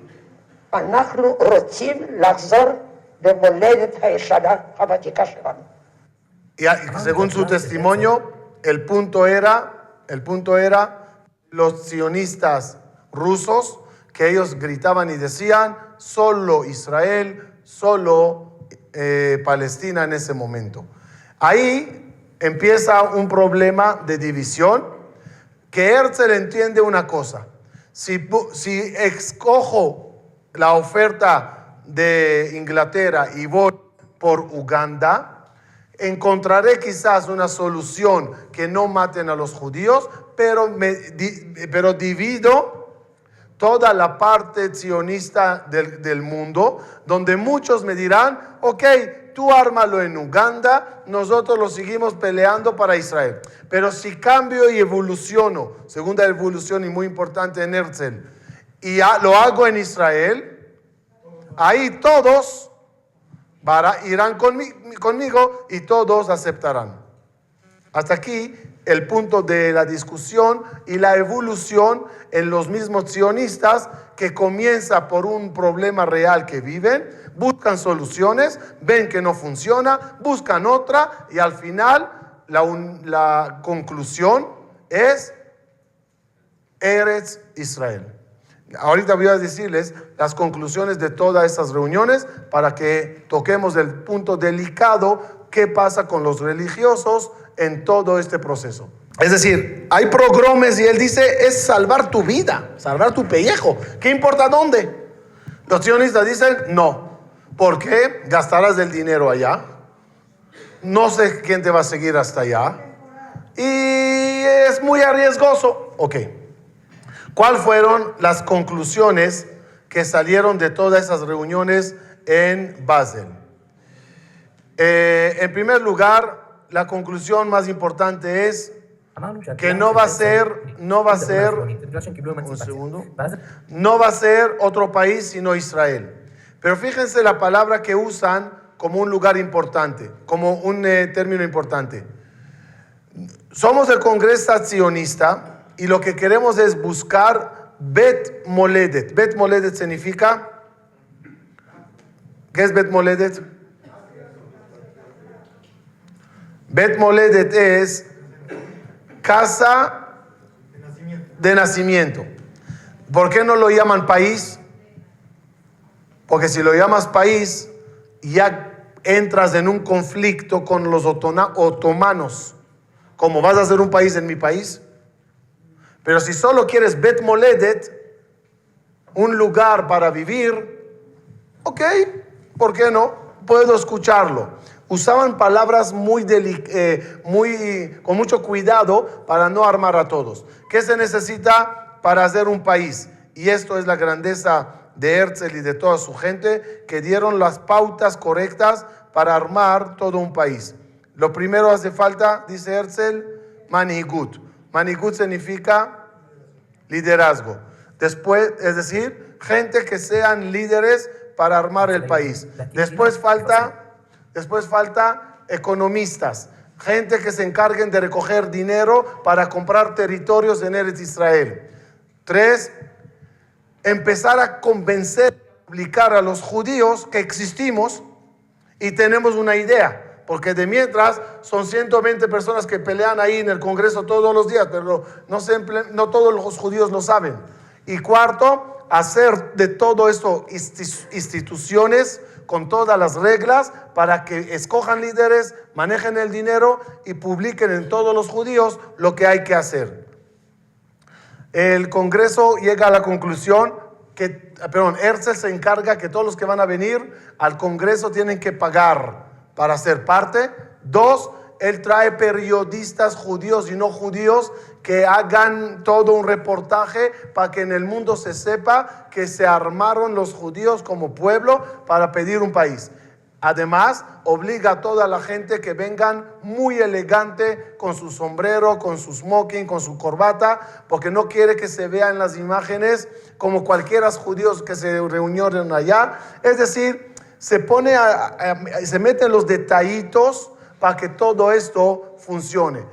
אנחנו רוצים לחזור למולדת הישנה הוותיקה שלנו. Y según su testimonio, el punto era los sionistas rusos, que ellos gritaban y decían, solo Israel, solo Palestina en ese momento. Ahí empieza un problema de división, que Herzl entiende una cosa. Si escojo la oferta de Inglaterra y voy por Uganda, encontraré quizás una solución que no maten a los judíos, pero divido toda la parte sionista del mundo, donde muchos me dirán, ok, tú ármalo en Uganda, nosotros lo seguimos peleando para Israel. Pero si cambio y evoluciono, segunda evolución y muy importante en Herzl, y lo hago en Israel, ahí todos irán conmigo y todos aceptarán. Hasta aquí el punto de la discusión y la evolución en los mismos sionistas, que comienza por un problema real que viven, buscan soluciones, ven que no funciona, buscan otra y al final la conclusión es Eretz Israel. Ahorita voy a decirles las conclusiones de todas estas reuniones para que toquemos el punto delicado, qué pasa con los religiosos en todo este proceso. Es decir, hay pogromes y él dice, es salvar tu vida, salvar tu pellejo. ¿Qué importa dónde? Los sionistas dicen no. ¿Por qué? Gastarás el dinero allá. No sé quién te va a seguir hasta allá. Y es muy arriesgoso. Ok. ¿Cuáles fueron las conclusiones que salieron de todas esas reuniones en Basel? En primer lugar, la conclusión más importante es que no va a ser otro país sino Israel. Pero fíjense la palabra que usan como un lugar importante, como un término importante. Somos el Congreso sionista y lo que queremos es buscar Bet Moledet. Bet Moledet significa, ¿qué es Bet Moledet? Bet Moledet es casa de nacimiento. ¿Por qué no lo llaman país? Porque si lo llamas país, ya entras en un conflicto con los otomanos. ¿Cómo vas a hacer un país en mi país? Pero si solo quieres Bet Moledet, un lugar para vivir, ok, ¿por qué no? Puedo escucharlo. Usaban palabras con mucho cuidado para no armar a todos. ¿Qué se necesita para hacer un país? Y esto es la grandeza de Herzl y de toda su gente, que dieron las pautas correctas para armar todo un país. Lo primero hace falta, dice Herzl, Manhigut. Manhigut significa liderazgo. Después, es decir, gente que sean líderes para armar el país. Después falta economistas, gente que se encarguen de recoger dinero para comprar territorios en Eretz Israel. 3, empezar a convencer, explicar a los judíos que existimos y tenemos una idea. Porque de mientras son 120 personas que pelean ahí en el Congreso todos los días, pero no todos los judíos lo saben. Y 4, hacer de todo esto instituciones con todas las reglas para que escojan líderes, manejen el dinero y publiquen en todos los judíos lo que hay que hacer. El Congreso llega a la conclusión Herzl se encarga que todos los que van a venir al Congreso tienen que pagar para ser parte. 2, él trae periodistas judíos y no judíos que hagan todo un reportaje para que en el mundo se sepa que se armaron los judíos como pueblo para pedir un país. Además, obliga a toda la gente que vengan muy elegante, con su sombrero, con su smoking, con su corbata, porque no quiere que se vean las imágenes como cualquiera judíos que se reunieron allá. Es decir, se meten los detallitos para que todo esto funcione.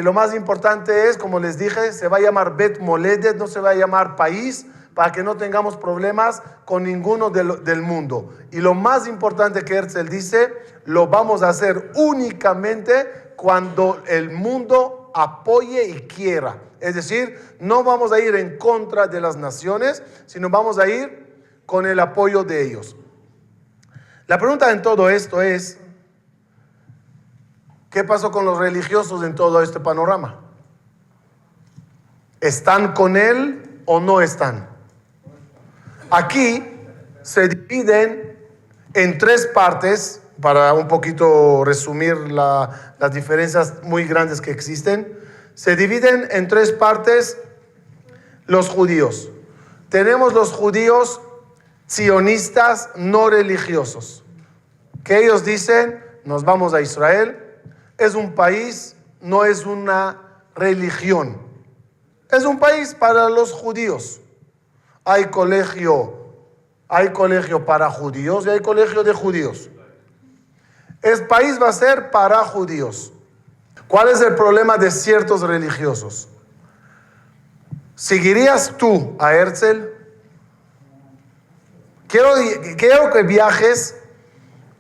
Lo más importante es, como les dije, se va a llamar Bet Moledet, no se va a llamar país, para que no tengamos problemas con ninguno del mundo. Y lo más importante que Herzl dice, lo vamos a hacer únicamente cuando el mundo apoye y quiera. Es decir, no vamos a ir en contra de las naciones, sino vamos a ir con el apoyo de ellos. La pregunta en todo esto es, ¿qué pasó con los religiosos en todo este panorama? ¿Están con él o no están? Aquí se dividen en 3 partes, para un poquito resumir las diferencias muy grandes que existen. Se dividen en 3 partes los judíos. Tenemos los judíos sionistas no religiosos, que ellos dicen, nos vamos a Israel, es un país, no es una religión. Es un país para los judíos. Hay colegio para judíos y hay colegio de judíos. El país va a ser para judíos. ¿Cuál es el problema de ciertos religiosos? ¿Seguirías tú a Herzl? Quiero que viajes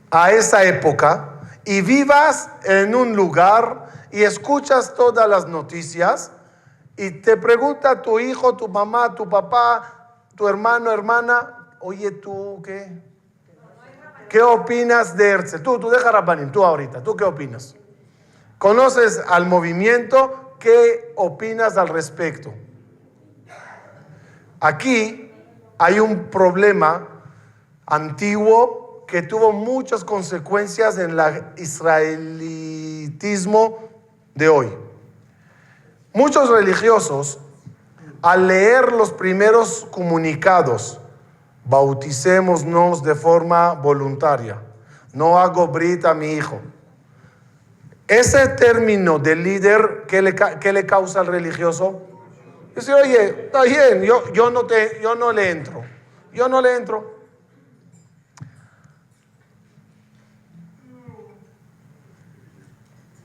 a esa época y vivas en un lugar y escuchas todas las noticias y te pregunta tu hijo, tu mamá, tu papá, tu hermano, hermana, oye, ¿tú qué? ¿Qué opinas de Herzl? Tú deja Rabbanim, tú ahorita, ¿tú qué opinas? ¿Conoces al movimiento? ¿Qué opinas al respecto? Aquí hay un problema antiguo que tuvo muchas consecuencias en el israelitismo de hoy. Muchos religiosos, al leer los primeros comunicados, bauticémonos de forma voluntaria, no hago brit a mi hijo. Ese término de líder, ¿qué le causa al religioso? Dice, oye, está bien, yo no le entro.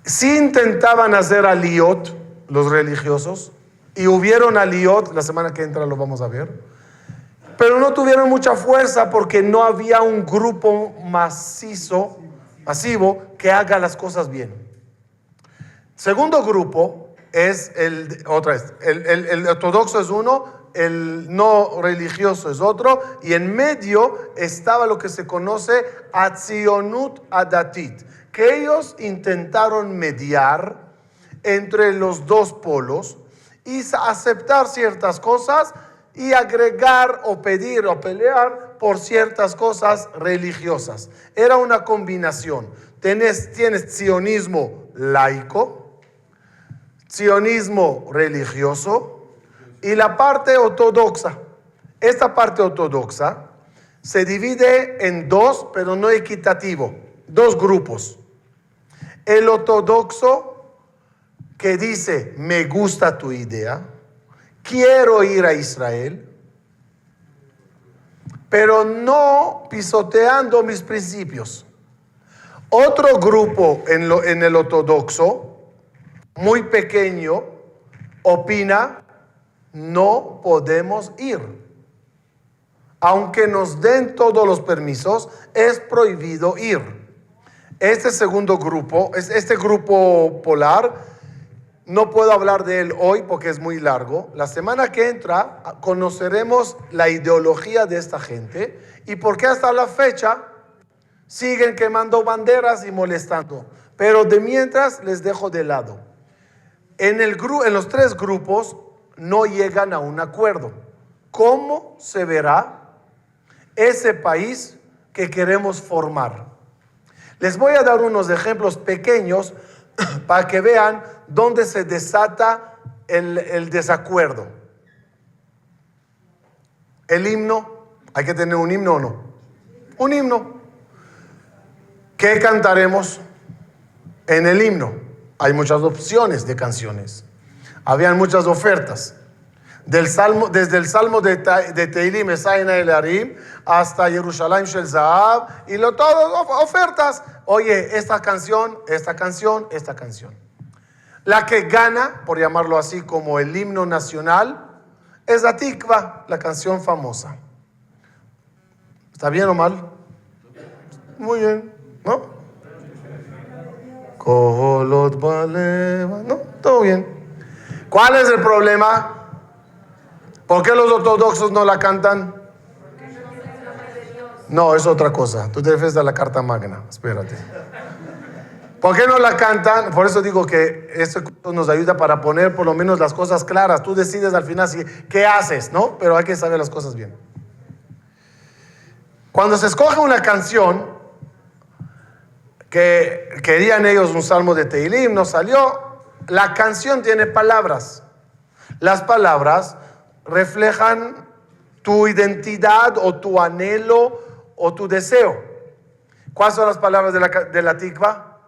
Sí intentaban hacer aliot los religiosos, y hubieron aliot, la semana que entra lo vamos a ver, pero no tuvieron mucha fuerza porque no había un grupo masivo que haga las cosas bien. Segundo grupo es el ortodoxo es uno, el no religioso es otro, y en medio estaba lo que se conoce Atzionut Adatit, que ellos intentaron mediar entre los dos polos y aceptar ciertas cosas y agregar o pedir o pelear por ciertas cosas religiosas. Era una combinación. Tienes sionismo laico, sionismo religioso y la parte ortodoxa. Esta parte ortodoxa se divide en dos, pero no equitativo, dos grupos. El ortodoxo que dice, me gusta tu idea, quiero ir a Israel, pero no pisoteando mis principios. Otro grupo en el ortodoxo, muy pequeño, opina, no podemos ir. Aunque nos den todos los permisos, es prohibido ir. Este segundo grupo, este grupo polar, no puedo hablar de él hoy porque es muy largo. La semana que entra conoceremos la ideología de esta gente y por qué hasta la fecha siguen quemando banderas y molestando. Pero de mientras les dejo de lado. En los tres grupos no llegan a un acuerdo. ¿Cómo se verá ese país que queremos formar? Les voy a dar unos ejemplos pequeños para que vean dónde se desata el desacuerdo. El himno, ¿hay que tener un himno o no? Un himno. ¿Qué cantaremos en el himno? Hay muchas opciones de canciones. Habían muchas ofertas. Desde el Salmo de Teilim, Esaina el Arim, hasta Yerushalayim Shel Zahav, y todas ofertas. Oye, esta canción. La que gana, por llamarlo así, como el himno nacional, es la Tikva, la canción famosa. ¿Está bien o mal? Muy bien, ¿no? No, todo bien. ¿Cuál es el problema? ¿Por qué los ortodoxos no la cantan? No, es otra cosa. Tú te refieres a la Carta Magna. Espérate. ¿Por qué no la cantan? Por eso digo que esto nos ayuda para poner por lo menos las cosas claras. Tú decides al final qué haces, ¿no? Pero hay que saber las cosas bien. Cuando se escoge una canción que querían ellos un salmo de Teilim, no salió. La canción tiene palabras. Las palabras reflejan tu identidad o tu anhelo o tu deseo. ¿Cuáles son las palabras de la tikva?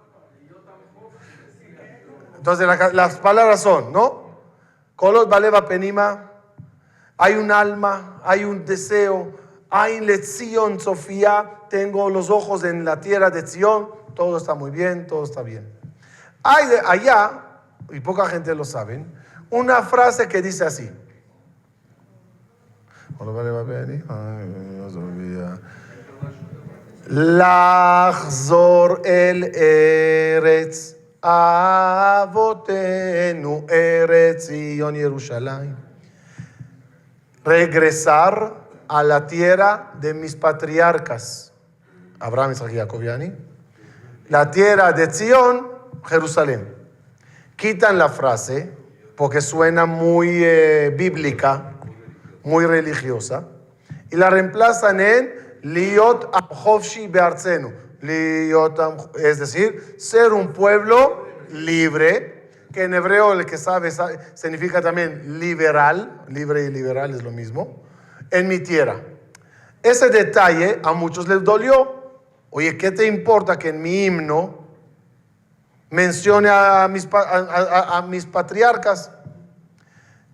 Entonces las palabras son, ¿no? Kolot baleva penima. Hay un alma, hay un deseo. Hay lección, Sofía. Tengo los ojos en la tierra de Zion. Todo está muy bien, todo está bien. Hay allá, y poca gente lo sabe, una frase que dice así. Lachzor el Eretz Avotenu Eretz Zion Yerushalayim. Regresar a la tierra de mis patriarcas, Abraham, Isaac y Jacob. La tierra de Zion, Jerusalén. Quitan la frase porque suena muy bíblica, muy religiosa, y la reemplazan en Liot Am Chofshi Be'artzenu. Es decir, ser un pueblo libre, que en hebreo, el que sabe, significa también liberal, libre y liberal es lo mismo, en mi tierra. Ese detalle a muchos les dolió. Oye, ¿qué te importa que en mi himno mencione a mis patriarcas?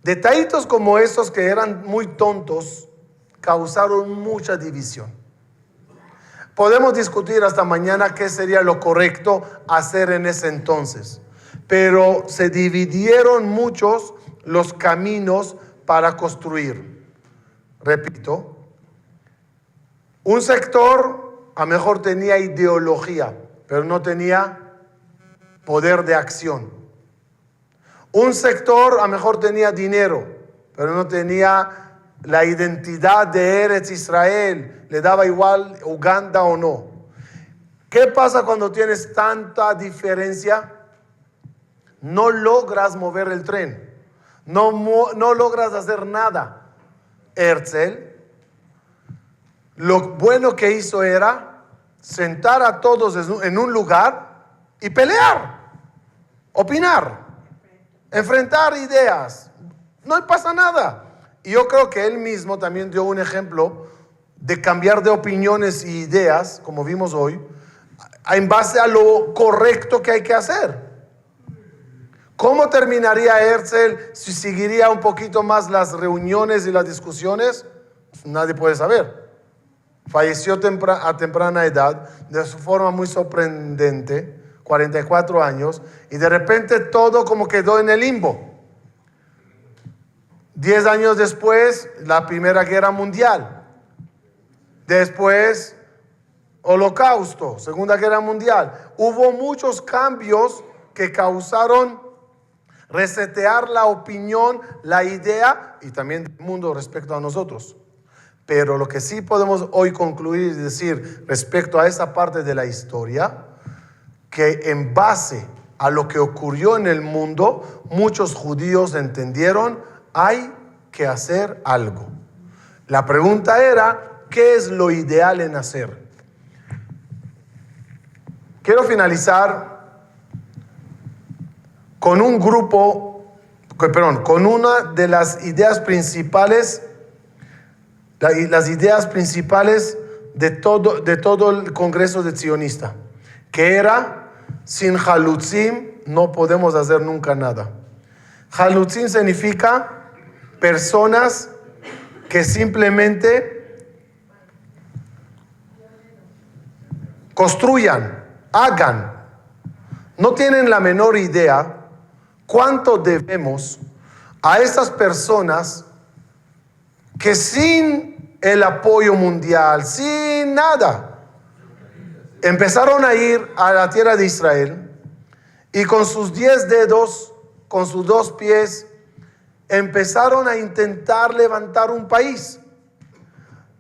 Detallitos como estos que eran muy tontos causaron mucha división. Podemos discutir hasta mañana qué sería lo correcto hacer en ese entonces, pero se dividieron muchos los caminos para construir. Repito, un sector a lo mejor tenía ideología, pero no tenía poder de acción. Un sector a lo mejor tenía dinero, pero no tenía la identidad de Eretz Israel, le daba igual Uganda o no. ¿Qué pasa cuando tienes tanta diferencia? No logras mover el tren, no logras hacer nada. Herzl, lo bueno que hizo era sentar a todos en un lugar y pelear, opinar, enfrentar ideas. No pasa nada. Y yo creo que él mismo también dio un ejemplo de cambiar de opiniones y ideas, como vimos hoy, en base a lo correcto que hay que hacer. ¿Cómo terminaría Herzl si seguiría un poquito más las reuniones y las discusiones? Nadie puede saber. Falleció a temprana edad, de su forma muy sorprendente, 44 años, y de repente todo como quedó en el limbo. 10 años después, la Primera Guerra Mundial. Después, Holocausto, Segunda Guerra Mundial. Hubo muchos cambios que causaron resetear la opinión, la idea y también el mundo respecto a nosotros. Pero lo que sí podemos hoy concluir y decir respecto a esa parte de la historia, que en base a lo que ocurrió en el mundo, muchos judíos entendieron, hay que hacer algo. La pregunta era, ¿qué es lo ideal en hacer? Quiero finalizar con con una de las ideas principales, las ideas principales de todo el Congreso de Sionista, que era, sin Halutzim no podemos hacer nunca nada. Halutzim significa personas que simplemente construyan, hagan. No tienen la menor idea cuánto debemos a esas personas que sin el apoyo mundial, sin nada, empezaron a ir a la tierra de Israel y con sus 10 dedos, con sus 2 pies, empezaron a intentar levantar un país.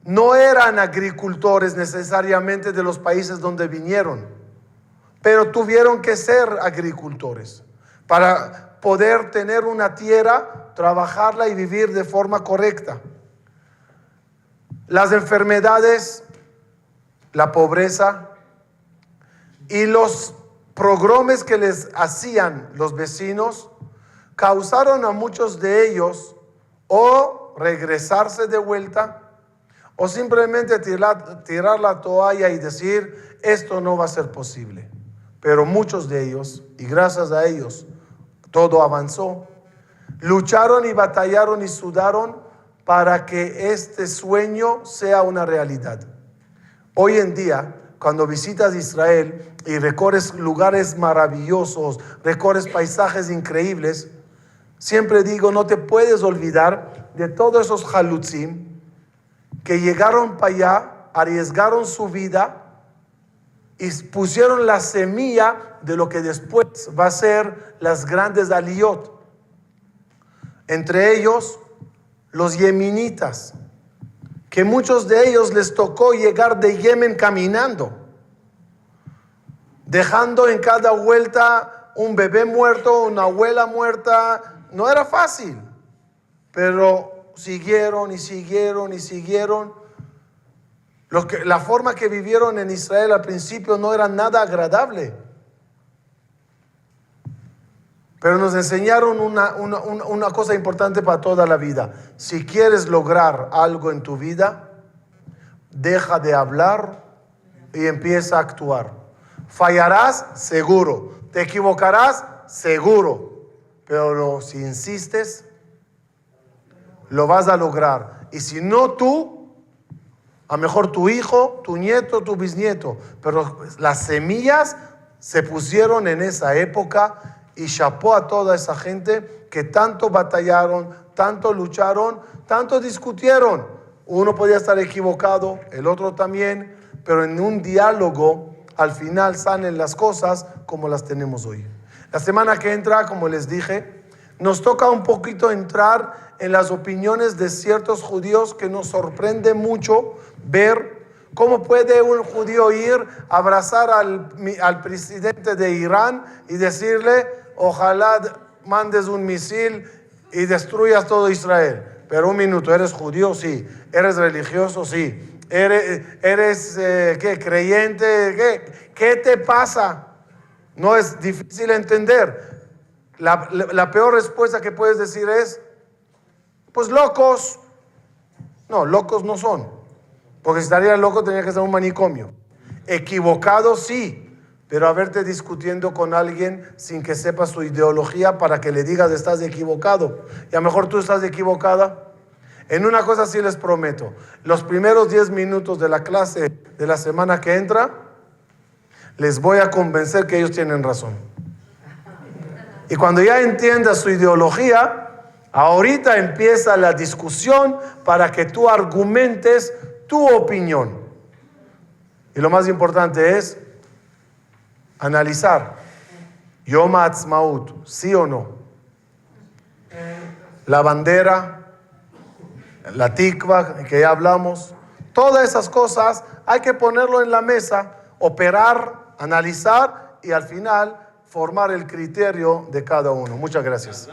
No eran agricultores necesariamente de los países donde vinieron, pero tuvieron que ser agricultores para poder tener una tierra, trabajarla y vivir de forma correcta. Las enfermedades, la pobreza y los pogromes que les hacían los vecinos causaron a muchos de ellos o regresarse de vuelta o simplemente tirar la toalla y decir, esto no va a ser posible. Pero muchos de ellos, y gracias a ellos, todo avanzó. Lucharon y batallaron y sudaron para que este sueño sea una realidad. Hoy en día, cuando visitas Israel y recorres lugares maravillosos, recorres paisajes increíbles, siempre digo, no te puedes olvidar de todos esos halutzim que llegaron para allá, arriesgaron su vida y pusieron la semilla de lo que después va a ser las grandes aliyot. Entre ellos, los yemenitas, que muchos de ellos les tocó llegar de Yemen caminando, dejando en cada vuelta un bebé muerto, una abuela muerta. No era fácil, pero siguieron y siguieron y siguieron La forma que vivieron en Israel al principio no era nada agradable. Pero nos enseñaron una cosa importante para toda la vida. Si quieres lograr algo en tu vida, deja de hablar y empieza a actuar. Fallarás, seguro. Te equivocarás, seguro. Pero si insistes, lo vas a lograr. Y si no tú, a lo mejor tu hijo, tu nieto, tu bisnieto. Pero las semillas se pusieron en esa época. Y chapó a toda esa gente que tanto batallaron, tanto lucharon, tanto discutieron. Uno podía estar equivocado, el otro también, pero en un diálogo al final salen las cosas como las tenemos hoy. La semana que entra, como les dije, nos toca un poquito entrar en las opiniones de ciertos judíos que nos sorprende mucho ver cómo puede un judío ir a abrazar al presidente de Irán y decirle: ojalá mandes un misil y destruyas todo Israel. Pero un minuto, ¿eres judío? Sí. ¿Eres religioso? Sí. ¿Eres ¿qué? ¿Creyente? ¿Qué te pasa? No es difícil entender. La peor respuesta que puedes decir es: pues locos. No, locos no son. Porque si estaría loco tenía que ser un manicomio. Equivocado sí. Pero haberte discutiendo con alguien sin que sepa su ideología para que le digas estás equivocado. Y a lo mejor tú estás equivocada. En una cosa sí les prometo. Los primeros 10 minutos de la clase de la semana que entra, les voy a convencer que ellos tienen razón. Y cuando ya entiendas su ideología, ahorita empieza la discusión para que tú argumentes tu opinión. Y lo más importante es analizar. Yom Ha'atzmaut, ¿sí o no? La bandera, la tikva, que ya hablamos, todas esas cosas hay que ponerlo en la mesa, operar, analizar y al final formar el criterio de cada uno. Muchas gracias.